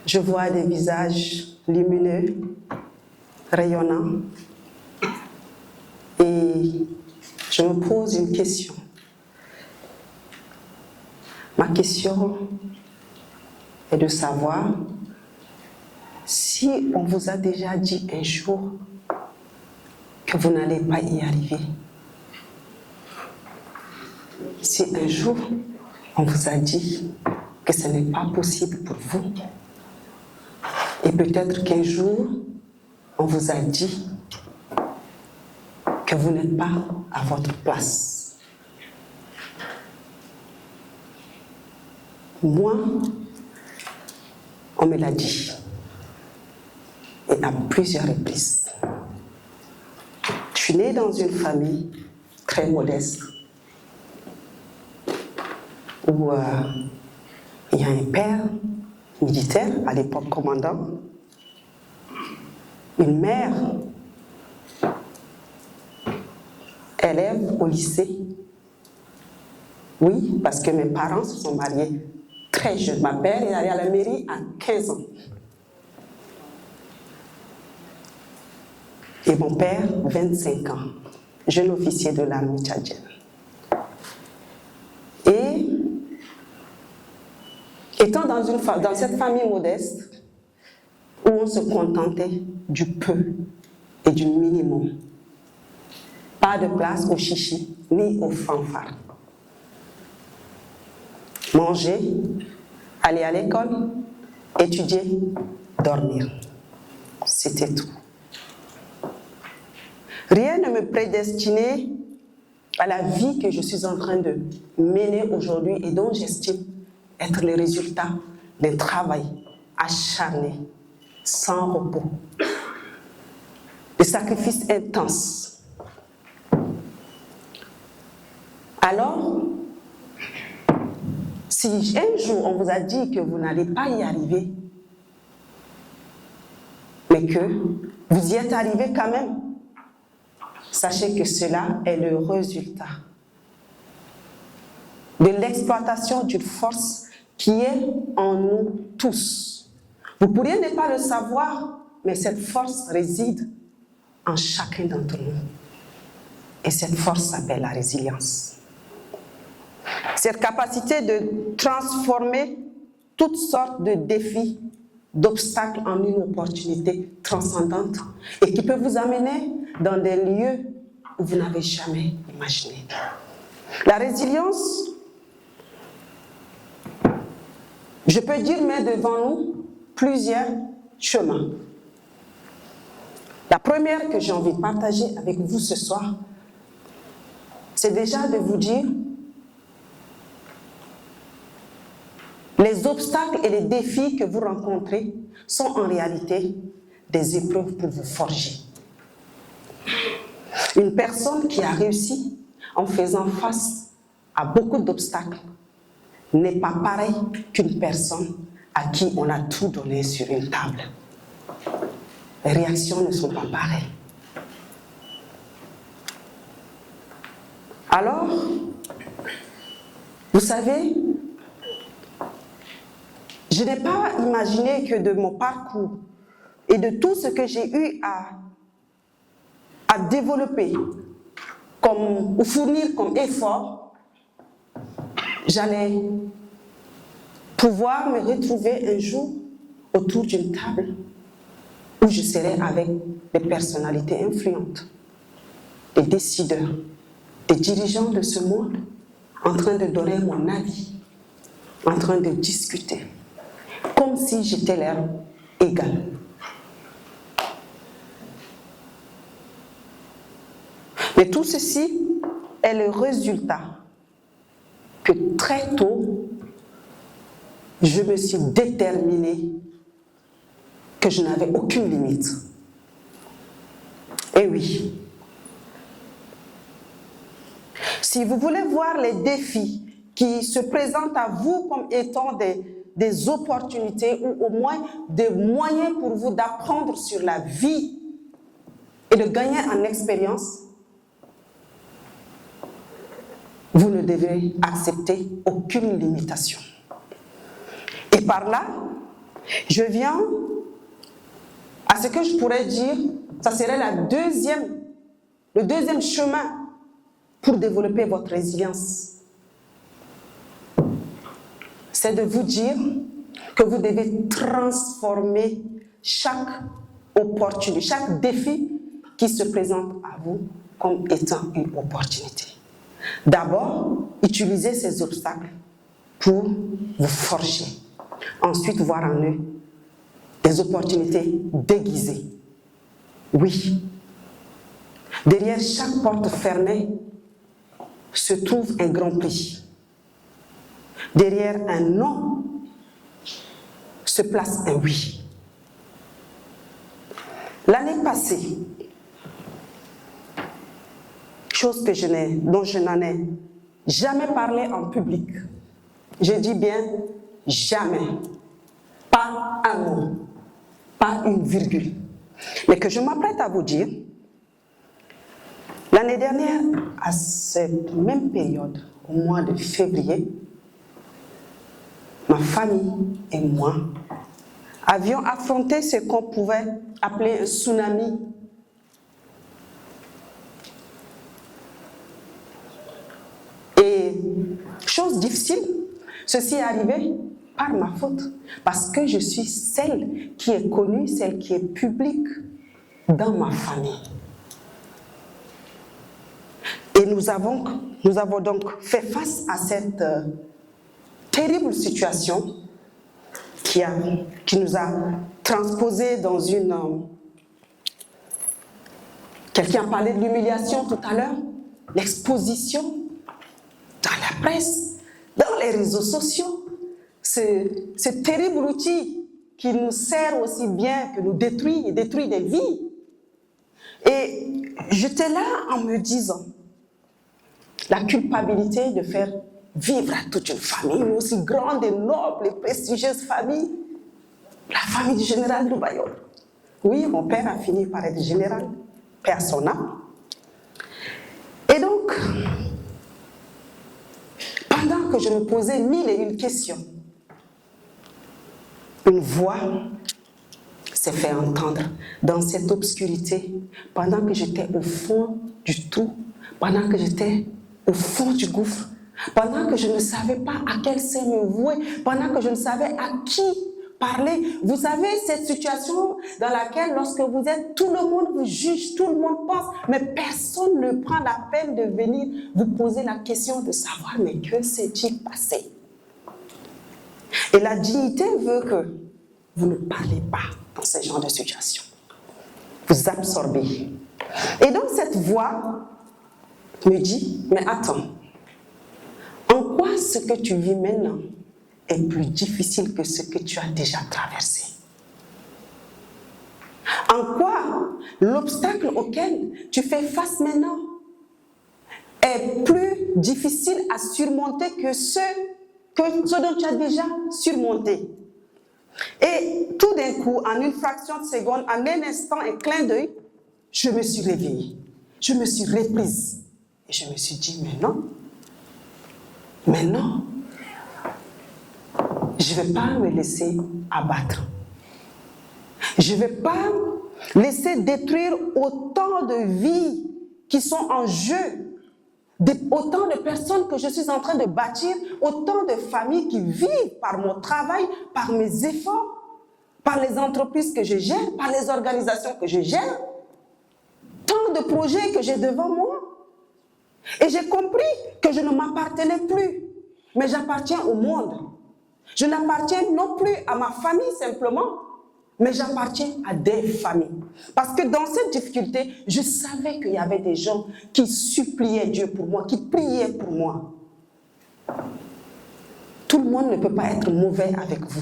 Je vois des visages lumineux, rayonnants, et je me pose une question. Ma question est de savoir si on vous a déjà dit un jour que vous n'allez pas y arriver. Si un jour on vous a dit que ce n'est pas possible pour vous, et peut-être qu'un jour on vous a dit que vous n'êtes pas à votre place. Moi, on me l'a dit, et à plusieurs reprises. Je suis née dans une famille très modeste, où il y a un père militaire, à l'époque commandant, une mère élève au lycée. Oui, parce que mes parents se sont mariés très jeunes. Ma mère est allée à la mairie à 15 ans. Et mon père, 25 ans, jeune officier de l'armée tchadienne. Et étant dans cette famille modeste, où on se contentait du peu et du minimum, pas de place au chichi ni au fanfare. Manger, aller à l'école, étudier, dormir. C'était tout. Rien ne me prédestinait à la vie que je suis en train de mener aujourd'hui et dont j'estime être le résultat d'un travail acharné, sans repos, de sacrifices intenses. Alors, si un jour on vous a dit que vous n'allez pas y arriver, mais que vous y êtes arrivé quand même, sachez que cela est le résultat de l'exploitation d'une force qui est en nous tous. Vous pourriez ne pas le savoir, mais cette force réside en chacun d'entre nous. Et cette force s'appelle la résilience. Cette capacité de transformer toutes sortes de défis, d'obstacles en une opportunité transcendante et qui peut vous amener dans des lieux où vous n'avez jamais imaginé. La résilience, je peux dire, met devant nous plusieurs chemins. La première que j'ai envie de partager avec vous ce soir, c'est déjà de vous dire les obstacles et les défis que vous rencontrez sont en réalité des épreuves pour vous forger. Une personne qui a réussi en faisant face à beaucoup d'obstacles n'est pas pareille qu'une personne à qui on a tout donné sur une table. Les réactions ne sont pas pareilles. Alors, vous savez, je n'ai pas imaginé que de mon parcours et de tout ce que j'ai eu à développer ou fournir comme effort, j'allais pouvoir me retrouver un jour autour d'une table où je serais avec des personnalités influentes, des décideurs, des dirigeants de ce monde, en train de donner mon avis, en train de discuter, comme si j'étais leur égal. Mais tout ceci est le résultat que très tôt, je me suis déterminée que je n'avais aucune limite. Et oui, si vous voulez voir les défis qui se présentent à vous comme étant des opportunités ou au moins des moyens pour vous d'apprendre sur la vie et de gagner en expérience, vous ne devez accepter aucune limitation. Et par là, Je viens à ce que je pourrais dire, ça serait le deuxième chemin pour développer votre résilience. C'est de vous dire que vous devez transformer chaque opportunité, chaque défi qui se présente à vous comme étant une opportunité. D'abord, utilisez ces obstacles pour vous forger. Ensuite, voir en eux des opportunités déguisées. Oui, derrière chaque porte fermée se trouve un grand prix. Derrière un non se place un oui. L'année passée, chose dont je n'en ai jamais parlé en public. Je dis bien jamais. Pas un mot, pas une virgule. Mais que je m'apprête à vous dire, l'année dernière, à cette même période, au mois de février, ma famille et moi avions affronté ce qu'on pouvait appeler un tsunami. Et chose difficile, ceci est arrivé par ma faute, parce que je suis celle qui est connue, celle qui est publique dans ma famille. Et nous avons donc fait face à cette terrible situation qui nous a transposé dans une... Quelqu'un parlait de l'humiliation tout à l'heure, l'exposition dans la presse, dans les réseaux sociaux. Ce terrible outil qui nous sert aussi bien que nous détruit et détruit des vies. Et j'étais là en me disant, la culpabilité de faire vivre à toute une famille, une aussi grande et noble et prestigieuse famille, la famille du général Loubayola. Oui, mon père a fini par être général, paix à son âme. Et donc, pendant que je me posais 1001 questions, une voix s'est fait entendre dans cette obscurité, pendant que j'étais au fond du trou, pendant que j'étais au fond du gouffre, pendant que je ne savais pas à quel sein me vouer, pendant que je ne savais à qui parler. Vous savez, cette situation dans laquelle, lorsque vous êtes, tout le monde vous juge, tout le monde pense, mais personne ne prend la peine de venir vous poser la question de savoir, mais que s'est-il passé? Et la dignité veut que vous ne parlez pas dans ce genre de situation. Vous absorbez. Et donc cette voix me dit, mais attends, en quoi ce que tu vis maintenant est plus difficile que ce que tu as déjà traversé? En quoi l'obstacle auquel tu fais face maintenant est plus difficile à surmonter que ce dont tu as déjà surmonté? Et tout d'un coup, en une fraction de seconde, en un instant, un clin d'œil, je me suis réveillée, je me suis reprise. Et je me suis dit, mais non, je ne vais pas me laisser abattre. Je ne vais pas laisser détruire autant de vies qui sont en jeu, autant de personnes que je suis en train de bâtir, autant de familles qui vivent par mon travail, par mes efforts, par les entreprises que je gère, par les organisations que je gère, tant de projets que j'ai devant moi. Et j'ai compris que je ne m'appartenais plus, mais j'appartiens au monde. Je n'appartiens non plus à ma famille simplement, mais j'appartiens à des familles. Parce que dans cette difficulté, je savais qu'il y avait des gens qui suppliaient Dieu pour moi, qui priaient pour moi. Tout le monde ne peut pas être mauvais avec vous.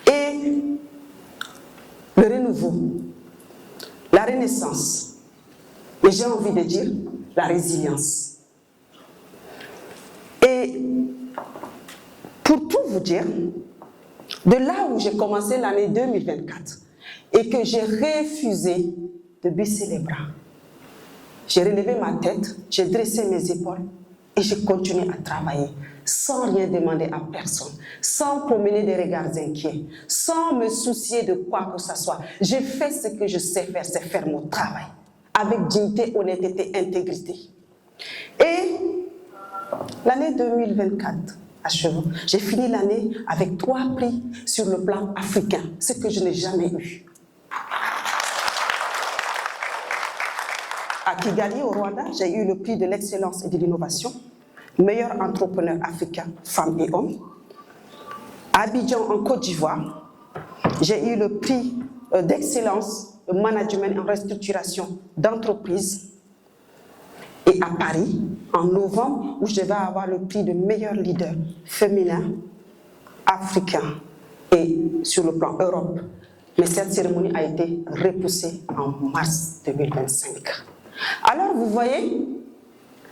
Et le renouveau, la renaissance, mais j'ai envie de dire la résilience. Et pour tout vous dire, de là où j'ai commencé l'année 2024 et que j'ai refusé de baisser les bras, j'ai relevé ma tête, j'ai dressé mes épaules et j'ai continué à travailler sans rien demander à personne, sans promener des regards inquiets, sans me soucier de quoi que ce soit. J'ai fait ce que je sais faire, c'est faire mon travail, avec dignité, honnêteté, intégrité. Et l'année 2024 achevant, j'ai fini l'année avec 3 prix sur le plan africain, ce que je n'ai jamais eu. À Kigali, au Rwanda, j'ai eu le prix de l'excellence et de l'innovation, meilleur entrepreneur africain, femmes et hommes. À Abidjan, en Côte d'Ivoire, j'ai eu le prix d'excellence de management en restructuration d'entreprise. Et à Paris, en novembre, où je devais avoir le prix de meilleur leader féminin, africain et sur le plan Europe. Mais cette cérémonie a été repoussée en mars 2025. Alors vous voyez,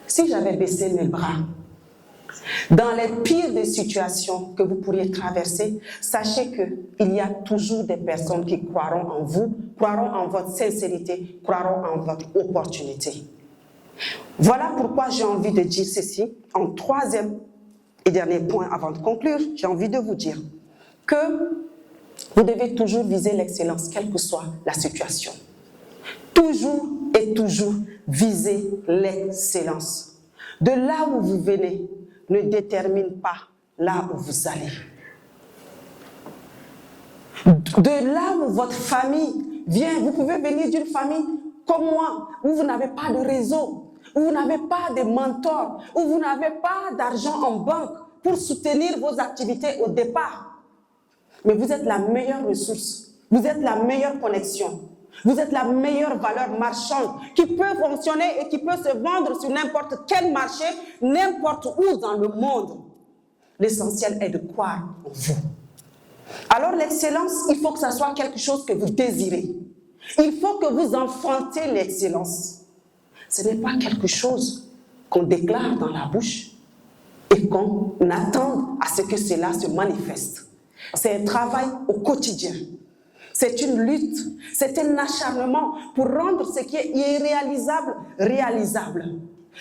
si j'avais baissé mes bras, dans les pires des situations que vous pourriez traverser, sachez qu'il y a toujours des personnes qui croiront en vous, croiront en votre sincérité, croiront en votre opportunité. Voilà pourquoi j'ai envie de dire ceci, en 3e et dernier point avant de conclure, j'ai envie de vous dire que vous devez toujours viser l'excellence, quelle que soit la situation. Toujours et toujours viser l'excellence. De là où vous venez ne détermine pas là où vous allez. De là où votre famille vient, vous pouvez venir d'une famille comme moi, où vous n'avez pas de réseau, où vous n'avez pas de mentor, où vous n'avez pas d'argent en banque pour soutenir vos activités au départ. Mais vous êtes la meilleure ressource, vous êtes la meilleure connexion. Vous êtes la meilleure valeur marchande qui peut fonctionner et qui peut se vendre sur n'importe quel marché, n'importe où dans le monde. L'essentiel est de croire en vous. Alors l'excellence, il faut que ça soit quelque chose que vous désirez. Il faut que vous enfantez l'excellence. Ce n'est pas quelque chose qu'on déclare dans la bouche et qu'on attend à ce que cela se manifeste. C'est un travail au quotidien. C'est une lutte, c'est un acharnement pour rendre ce qui est irréalisable, réalisable.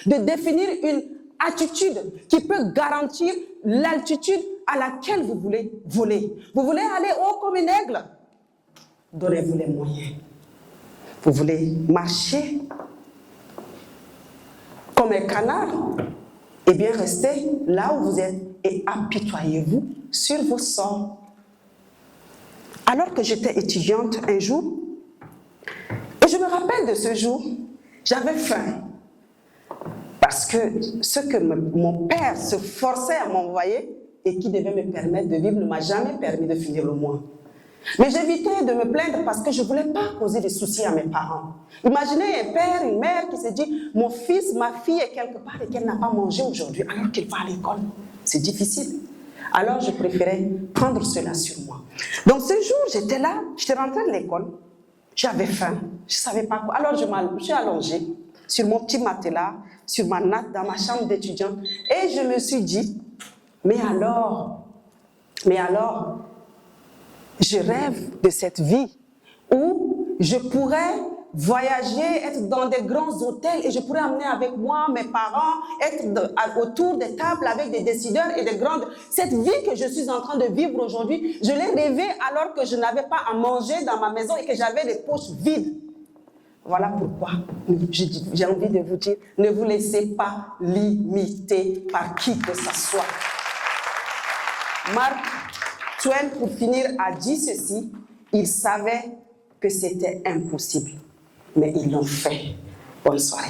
De définir une attitude qui peut garantir l'altitude à laquelle vous voulez voler. Vous voulez aller haut comme une aigle? Donnez-vous les moyens. Vous voulez marcher comme un canard? Eh bien, restez là où vous êtes et apitoyez-vous sur vos sorts. Alors que j'étais étudiante un jour, et je me rappelle de ce jour, j'avais faim. Parce que ce que mon père se forçait à m'envoyer et qui devait me permettre de vivre ne m'a jamais permis de finir le mois. Mais j'évitais de me plaindre parce que je ne voulais pas causer des soucis à mes parents. Imaginez un père, une mère qui se dit « Mon fils, ma fille est quelque part et qu'elle n'a pas mangé aujourd'hui alors qu'il va à l'école. » C'est difficile. Alors, je préférais prendre cela sur moi. Donc, ce jour, j'étais là, j'étais rentrée de l'école, j'avais faim, je ne savais pas quoi. Alors, je suis allongée sur mon petit matelas, sur ma natte, dans ma chambre d'étudiante, et je me suis dit, mais alors, je rêve de cette vie où je pourrais voyager, être dans des grands hôtels et je pourrais amener avec moi mes parents, être autour des tables avec des décideurs et des grandes... Cette vie que je suis en train de vivre aujourd'hui, je l'ai rêvée alors que je n'avais pas à manger dans ma maison et que j'avais les poches vides. Voilà pourquoi j'ai envie de vous dire, ne vous laissez pas limiter par qui que ce soit. Mark Twain, pour finir, a dit ceci, il savait que c'était impossible. Mais ils l'ont fait. Bonne soirée.